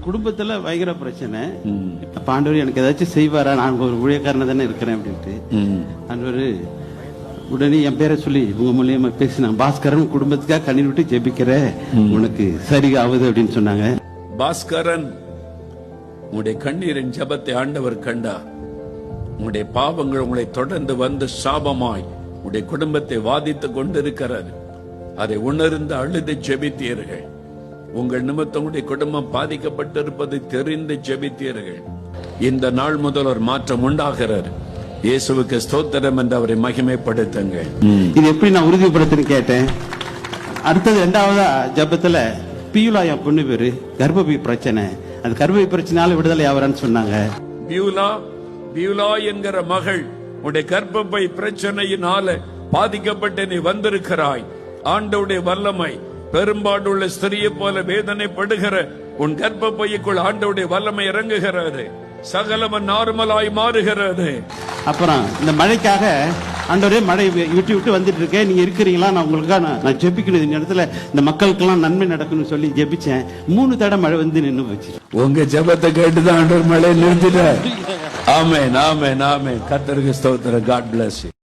குடும்பத்துல பயங்கர பிரச்சனை. அப்ப ஆண்டவர் எனக்கு ஏதாச்சும் செய்வாரா, நான் ஒரு ஊழியக்காரன தானே இருக்கிறேன் அப்படின்ட்டு ஆண்டவர் உடனே என் பேரை சொல்லி உங்க மூலியமா பேசினாங்க. பாஸ்கரன் குடும்பத்துக்காக கண்ணீர் விட்டு ஜெபிக்கிற, உனக்கு சரி ஆகுது அப்படின்னு சொன்னாங்க. பாஸ்கரன், உங்களுடைய கண்ணீரின் ஜெபத்தை ஆண்டவர் கண்டா. உங்களுடைய பாவங்கள் உங்களை தொடர்ந்து வந்து சாபமாய் உங்களுடைய குடும்பத்தை வாதித்துக் கொண்டிருக்கிறது. அதை உணர்ந்து அழுது ஜெபித்தீர்கள். உங்கள் நிமித்தம் உங்களுடைய குடும்பம் பாதிக்கப்பட்டிருப்பது தெரிந்து ஜெபித்தீர்கள். இந்த நாள் முதல் ஒரு மாற்றம் உண்டாகிறது. இயேசுவுக்கு ஸ்தோத்திரம் என்று அவரை மகிமைப்படுத்துங்கள். இது எப்படி நான் உறுதிப்படுத்துன்னு கேட்டேன். அடுத்தது 2வது ஜெபத்துல பியூலா என் பொண்ணு பேரு, கர்ப்பப்பை பிரச்சனை, அந்த கர்ப்பப்பை பிரச்சனையால விடுதலை ஆவறான்னு சொன்னாங்க. பியூலா என்கிற மகள் உடைய கர்ப்பப்பை பிரச்சனையினால பாதிக்கப்பட்டு நீ வந்திருக்கிறாய். ஆண்டவருடைய வல்லமை பெரும்பாடுள்ள ஸ்திரியை போல வேதனைப்படுகிற உன் கர்ப்பப்பைக்குள் ஆண்டவருடைய வல்லமை இறங்குகிறது. சகலமன் நார்மலாய் மாறுகிறது. அப்புறம் இந்த மழைக்காக ஆண்டவரே மழை விட்டு விட்டு வந்துட்டு இருக்கேன், நீங்க இருக்கிறீங்களா, நான் உங்களுக்காக நான் ஜெபிக்கணும், இந்த இடத்துல இந்த மக்களுக்கெல்லாம் நன்மை நடக்கணும்னு சொல்லி ஜெபிச்சேன். 3 தடவை மழை வந்து நின்று போச்சு. உங்க ஜெபத்தை கேட்டுதான் ஆண்டவர் மழை நிறுத்திட்டார். ஆமென், ஆமென், ஆமென். கர்த்தருக்கு ஸ்தோத்திரம். God bless you.